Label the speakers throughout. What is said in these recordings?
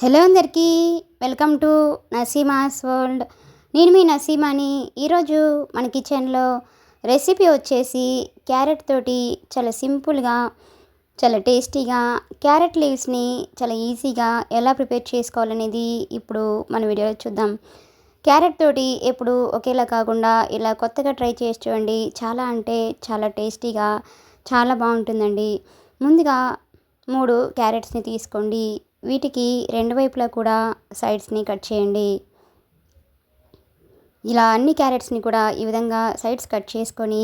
Speaker 1: Hello అందరికీ, welcome to Naseema's world. నేను మీ నసీమాని. ఈరోజు మన కిచెన్లో రెసిపీ వచ్చేసి క్యారెట్ తోటి చాలా సింపుల్గా, చాలా టేస్టీగా క్యారెట్ లీవ్స్ని చాలా ఈజీగా ఎలా ప్రిపేర్ చేసుకోవాలనేది ఇప్పుడు మన వీడియోలో చూద్దాం. క్యారెట్ తోటి ఎప్పుడు ఒకేలా కాకుండా ఇలా కొత్తగా ట్రై చేసి చూడండి. చాలా అంటే చాలా టేస్టీగా, చాలా బాగుంటుందండి. ముందుగా 3 క్యారెట్స్ని తీసుకోండి. వీటికి రెండు వైపులా కూడా సైడ్స్ని కట్ చేయండి. ఇలా అన్ని క్యారెట్స్ని కూడా ఈ విధంగా సైడ్స్ కట్ చేసుకొని,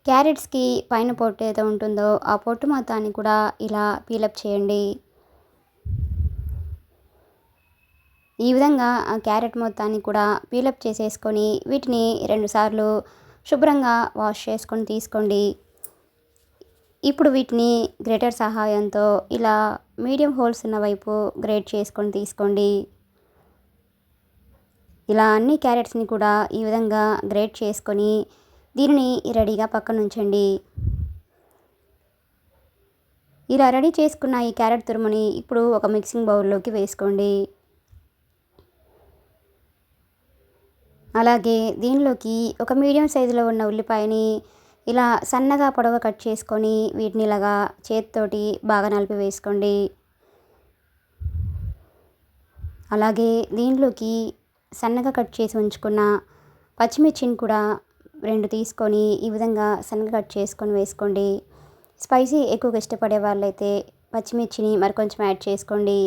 Speaker 1: క్యారెట్స్కి పైన పొట్టు ఏదో ఉంటుందో ఆ పొట్టు మొత్తాన్ని కూడా ఇలా పీలప్ చేయండి. ఈ విధంగా ఆ క్యారెట్ మొత్తాన్ని కూడా పీలప్ చేసేసుకొని వీటిని 2 సార్లు శుభ్రంగా వాష్ చేసుకొని తీసుకోండి. ఇప్పుడు వీటిని గ్రేటర్ సహాయంతో ఇలా మీడియం హోల్స్ ఉన్న వైపు గ్రేట్ చేసుకొని తీసుకోండి. ఇలా అన్ని క్యారెట్స్ని కూడా ఈ విధంగా గ్రేట్ చేసుకొని దీనిని రెడీగా పక్కన ఉంచండి. ఇలా రెడీ చేసుకున్న ఈ క్యారెట్ తురుముని ఇప్పుడు ఒక మిక్సింగ్ బౌల్లోకి వేసుకోండి. అలాగే దీనిలోకి ఒక మీడియం సైజులో ఉన్న ఉల్లిపాయని ఇలా సన్నగా పొడవుగా కట్ చేసుకొని వీటిని ఇలాగా చేతితోటి బాగా నలిపి వేసుకోండి. అలాగే దీనిలోకి సన్నగా కట్ చేసి ఉంచుకున్న పచ్చిమిర్చిని కూడా 2 తీసుకొని ఈ విధంగా సన్నగా కట్ చేసుకొని వేసుకోండి. స్పైసీ ఎక్కువగా ఇష్టపడే వాళ్ళైతే పచ్చిమిర్చిని మరికొంచెం యాడ్ చేసుకోండి.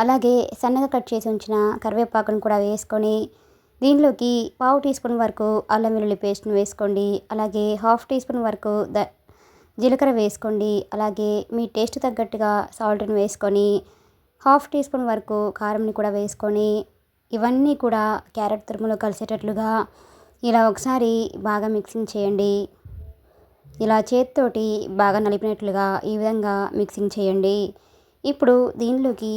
Speaker 1: అలాగే సన్నగా కట్ చేసి ఉంచిన కరివేపాకును కూడా వేసుకొని దీనిలోకి 1/2 టీ స్పూన్ వరకు అల్లం వెల్లుల్లి పేస్ట్ని వేసుకోండి. అలాగే 1/2 టీ స్పూన్ వరకు జీలకర్ర వేసుకోండి. అలాగే మీ టేస్ట్ తగ్గట్టుగా సాల్ట్ని వేసుకొని 1/2 టీ స్పూన్ వరకు కారంని కూడా వేసుకొని ఇవన్నీ కూడా క్యారెట్ తురుములో కలిసేటట్లుగా ఇలా ఒకసారి బాగా మిక్సింగ్ చేయండి. ఇలా చేతితోటి బాగా నలిపినట్లుగా ఈ విధంగా మిక్సింగ్ చేయండి. ఇప్పుడు దీనిలోకి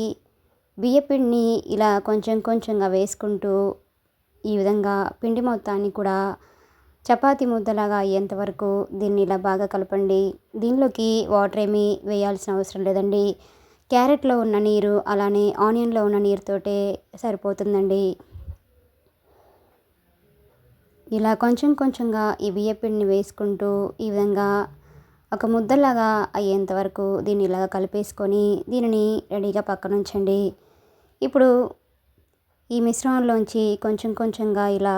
Speaker 1: బియ్యపిండిని ఇలా కొంచెం కొంచెంగా వేసుకుంటూ ఈ విధంగా పిండి మొత్తాన్ని కూడా చపాతీ ముద్దలాగా అయ్యేంత వరకు దీన్ని ఇలా బాగా కలపండి. దీనిలోకి వాటర్ ఏమీ వేయాల్సిన అవసరం లేదండి. క్యారెట్లో ఉన్న నీరు అలానే ఆనియన్లో ఉన్న నీరుతోటే సరిపోతుందండి. ఇలా కొంచెం కొంచెంగా ఈ బియ్యపిండిని వేసుకుంటూ ఈ విధంగా ఒక ముద్దలాగా అయ్యేంత వరకు దీన్ని ఇలాగా కలిపేసుకొని దీనిని రెడీగా పక్కన ఉంచండి. ఇప్పుడు ఈ మిశ్రమంలోంచి కొంచెం కొంచెంగా ఇలా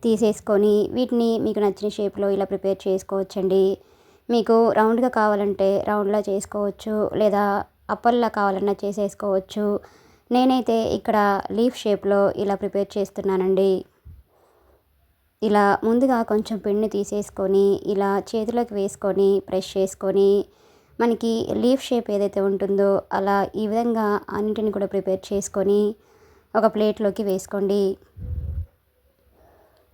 Speaker 1: తీసేసుకొని వీటిని మీకు నచ్చిన షేప్లో ఇలా ప్రిపేర్ చేసుకోవచ్చండి. మీకు రౌండ్గా కావాలంటే రౌండ్లా చేసుకోవచ్చు, లేదా అప్పల్లా కావాలన్నా చేసేసుకోవచ్చు. నేనైతే ఇక్కడ లీఫ్ షేప్లో ఇలా ప్రిపేర్ చేస్తున్నానండి. ఇలా ముందుగా కొంచెం పిండిని తీసేసుకొని ఇలా చేతిలోకి వేసుకొని ప్రెస్ చేసుకొని మనకి లీఫ్ షేప్ ఏదైతే ఉంటుందో అలా ఈ విధంగా అన్నిటిని కూడా ప్రిపేర్ చేసుకొని ఒక ప్లేట్లోకి వేసుకోండి.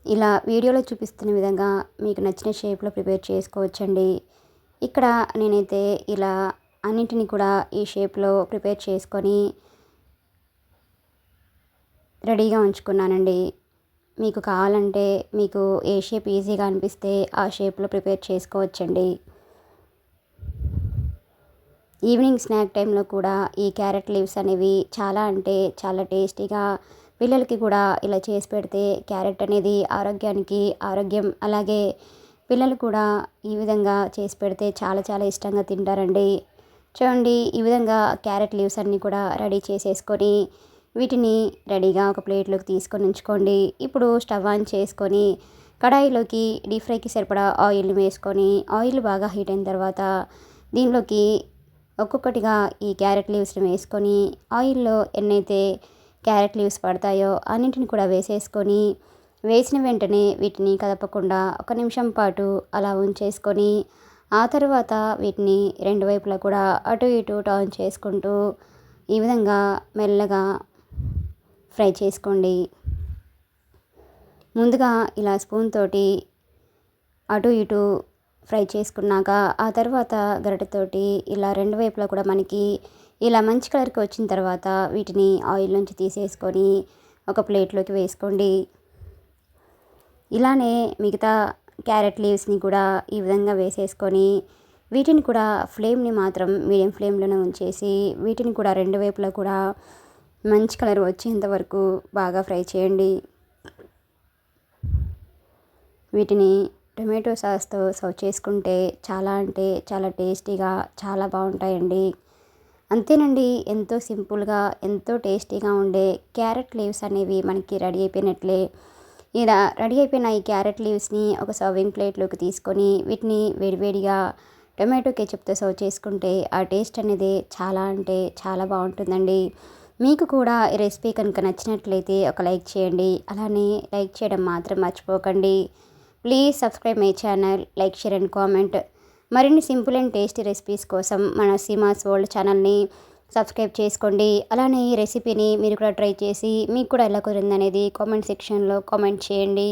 Speaker 1: ఇలా వీడియోలో చూపిస్తున్న విధంగా మీకు నచ్చిన షేప్లో ప్రిపేర్ చేసుకోవచ్చండి. ఇక్కడ నేనైతే ఇలా అన్నింటిని కూడా ఈ షేప్లో ప్రిపేర్ చేసుకొని రెడీగా ఉంచుకున్నానండి. మీకు కావాలంటే మీకు ఏ షేప్ ఈజీగా అనిపిస్తే ఆ షేప్లో ప్రిపేర్ చేసుకోవచ్చండి. ఈవినింగ్ స్నాక్ టైంలో కూడా ఈ క్యారెట్ లీవ్స్ అనేవి చాలా అంటే చాలా టేస్టీగా, పిల్లలకి కూడా ఇలా చేసి పెడితే క్యారెట్ అనేది ఆరోగ్యానికి ఆరోగ్యం. అలాగే పిల్లలు కూడా ఈ విధంగా చేసి పెడితే చాలా చాలా ఇష్టంగా తింటారండి. చూడండి, ఈ విధంగా క్యారెట్ లీవ్స్ అన్నీ కూడా రెడీ చేసేసుకొని వీటిని రెడీగా ఒక ప్లేట్లోకి తీసుకొని ఉంచుకోండి. ఇప్పుడు స్టవ్ ఆన్ చేసుకొని కడాయిలోకి డీప్ ఫ్రైకి సరిపడా ఆయిల్ని వేసుకొని ఆయిల్ బాగా హీట్ అయిన తర్వాత దీనిలోకి ఒక్కొక్కటిగా ఈ క్యారెట్ లీవ్స్ని వేసుకొని ఆయిల్లో ఎన్నైతే క్యారెట్ లీవ్స్ పడతాయో అన్నింటిని కూడా వేసేసుకొని వేసిన వెంటనే వీటిని కదపకుండా 1 నిమిషం పాటు అలా ఉంచేసుకొని ఆ తర్వాత వీటిని 2 వైపులా కూడా అటు ఇటు టర్న్ చేసుకుంటూ ఈ విధంగా మెల్లగా ఫ్రై చేసుకోండి. ముందుగా ఇలా స్పూన్ తోటి అటు ఇటు ఫ్రై చేసుకున్నాక ఆ తర్వాత గరిటెతోటి ఇలా 2 వైపులా కూడా మనకి ఇలా మంచి కలర్కి వచ్చిన తర్వాత వీటిని ఆయిల్ నుంచి తీసేసుకొని ఒక ప్లేట్లోకి వేసుకోండి. ఇలానే మిగతా క్యారెట్ లీవ్స్ని కూడా ఈ విధంగా వేసేసుకొని వీటిని కూడా ఫ్లేమ్ని మాత్రం మీడియం ఫ్లేమ్లోనే ఉంచేసి వీటిని కూడా రెండు వైపులా కూడా మంచి కలర్ వచ్చేంత వరకు బాగా ఫ్రై చేయండి. వీటిని టొమాటో సాస్తో సర్వ్ చేసుకుంటే చాలా అంటే చాలా టేస్టీగా చాలా బాగుంటాయండి. అంతేనండి, ఎంతో సింపుల్గా ఎంతో టేస్టీగా ఉండే క్యారెట్ లీవ్స్ అనేవి మనకి రెడీ అయిపోయినట్లే. ఇలా రెడీ అయిపోయిన ఈ క్యారెట్ లీవ్స్ని ఒక సర్వింగ్ ప్లేట్లోకి తీసుకొని వీటిని వేడివేడిగా టొమాటో కెచప్తో సర్వ్ చేసుకుంటే ఆ టేస్ట్ అనేది చాలా అంటే చాలా బాగుంటుందండి. మీకు కూడా ఈ రెసిపీ కనుక నచ్చినట్లయితే ఒక లైక్ చేయండి. అలానే లైక్ చేయడం మాత్రం మర్చిపోకండి. Please subscribe my channel, like, share and comment. మరిన్ని సింపుల్ అండ్ టేస్టీ రెసిపీస్ కోసం మన సీమాస్ వరల్డ్ ఛానల్ని సబ్స్క్రైబ్ చేసుకోండి. అలానే ఈ రెసిపీని మీరు కూడా ట్రై చేసి మీకు కూడా ఎలా కుదిరిందనేది కామెంట్ సెక్షన్లో కామెంట్ చేయండి.